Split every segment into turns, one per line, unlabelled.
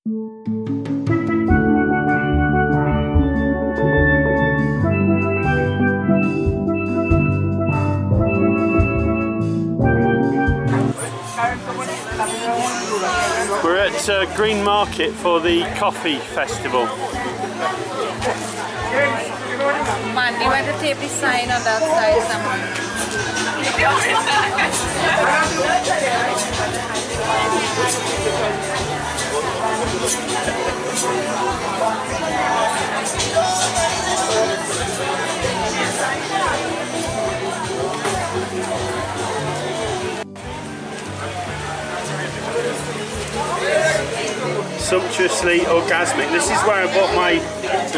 We're at Green Market for the coffee festival.
Man, you want to tape the sign on that side somewhere.
Sumptuously orgasmic. This is where I bought my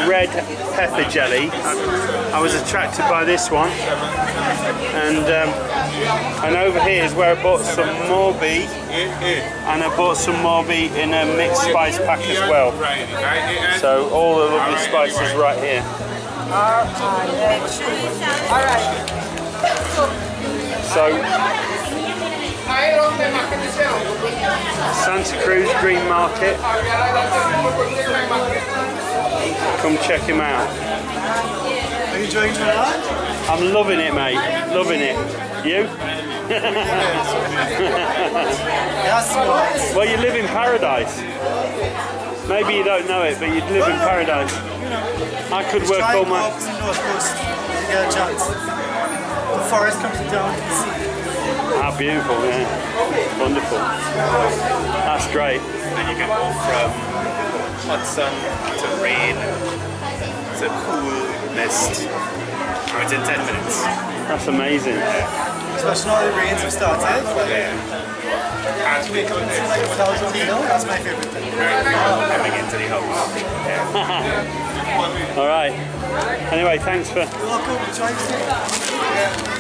red pepper jelly. I was attracted by this one, and over here is where I bought some Morby, and I bought some Morby in a mixed spice pack as well. So all the lovely spices right here. So Santa Cruz Green Market. Come check him out.
Are you enjoying Trinidad?
I'm loving it, mate. Loving it. You? Well, you live in paradise. Maybe you don't know it, but you live in paradise. I could work all my...
Up to the north coast to get a chance. The forest comes down to the sea.
How beautiful, yeah. Wonderful. That's great.
And you can go from hot sun to rain to cool mist within 10 minutes.
That's amazing.
Especially now the rains have started.
Yeah. And we come
It's like hotels on the hill. That's my favorite thing.
coming into the house. Yeah.
All right. Anyway, thanks for...
You're welcome. Try to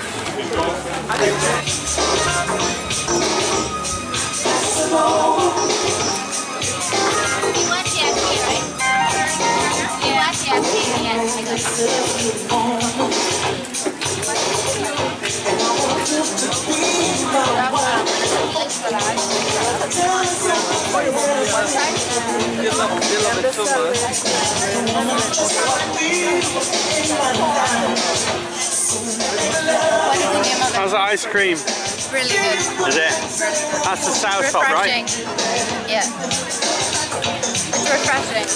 How's the ice cream?
Really good.
Is it? That's the sour top, right?
Yeah. It's refreshing.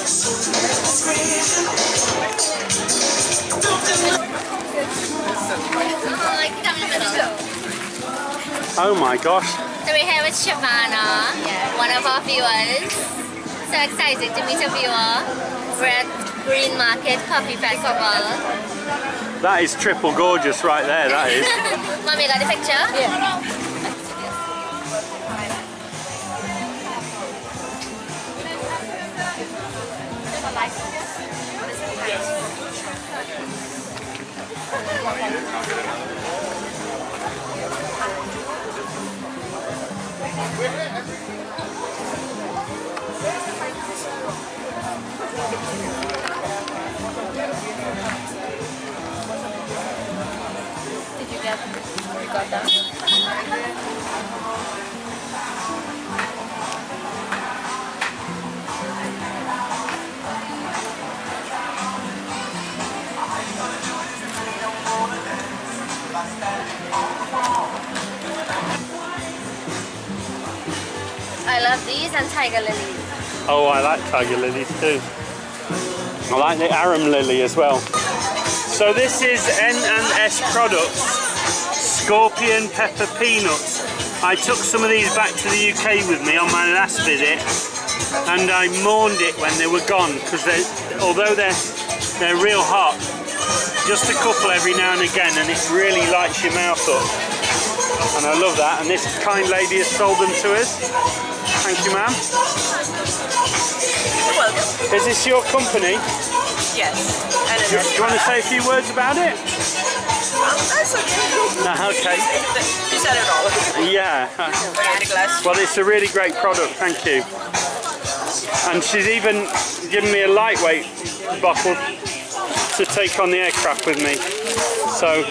Oh my gosh.
So we're here with Shavana, one of our viewers. So excited to meet a viewer. We're at Green Market Coffee Festival.
That is triple gorgeous right there, that is.
Mommy, got the picture?
Yeah. Did you get? You got that?
I love these and tiger lilies.
Oh, I like tiger lilies too. I like the arum lily as well. So this is N&S Products Scorpion Pepper Peanuts. I took some of these back to the UK with me on my last visit, and I mourned it when they were gone, because although they're real hot, just a couple every now and again, and it really lights your mouth up. And I love that, and this kind lady has sold them to us. Thank you, ma'am.
You're welcome.
Is this your company?
Yes.
Do you want to say a few words about it?
That's okay.
Okay.
You said it all.
Yeah. Well, it's a really great product, thank you. And she's even given me a lightweight bottle to take on the aircraft with me. So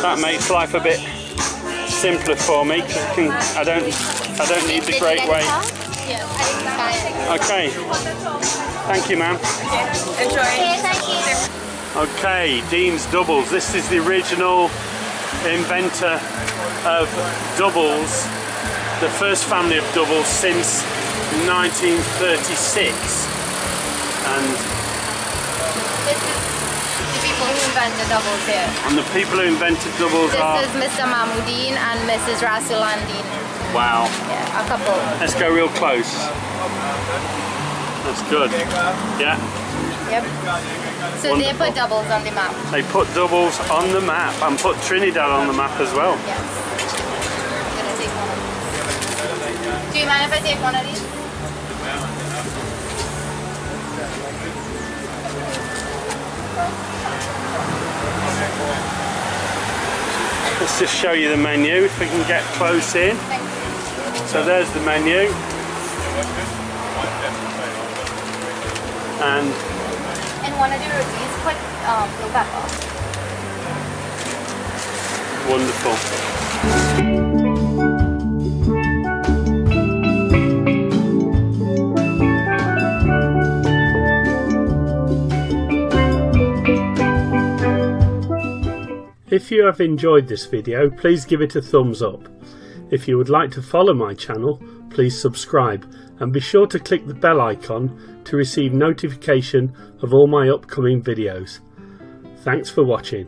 that makes life a bit simpler for me, because I don't need the great weight.
Yeah, I didn't buy it.
Okay. Thank you, ma'am.
Enjoy.
Okay, thank you.
Okay, Dean's Doubles. This is the original inventor of doubles, the first family of doubles since 1936. And
This is the people who invented doubles here.
the people who invented doubles are...
This is Mr. Mahmoudine and Mrs. Rasulandine.
Wow.
Yeah, a couple.
Let's go real close. That's good. Yeah.
Yep. So
Wonderful.
they put doubles on the map.
They put doubles on the map and put Trinidad on the map as well.
Yes. I'm gonna take one of these. Do you mind if I take one of these?
Let's just show you the menu if we can get close in.
Thank you.
So there's the menu. And
And one of the rotis, put blue pepper.
wonderful. If you have enjoyed this video, please give it a thumbs up. If you would like to follow my channel, please subscribe and be sure to click the bell icon to receive notification of all my upcoming videos. Thanks for watching.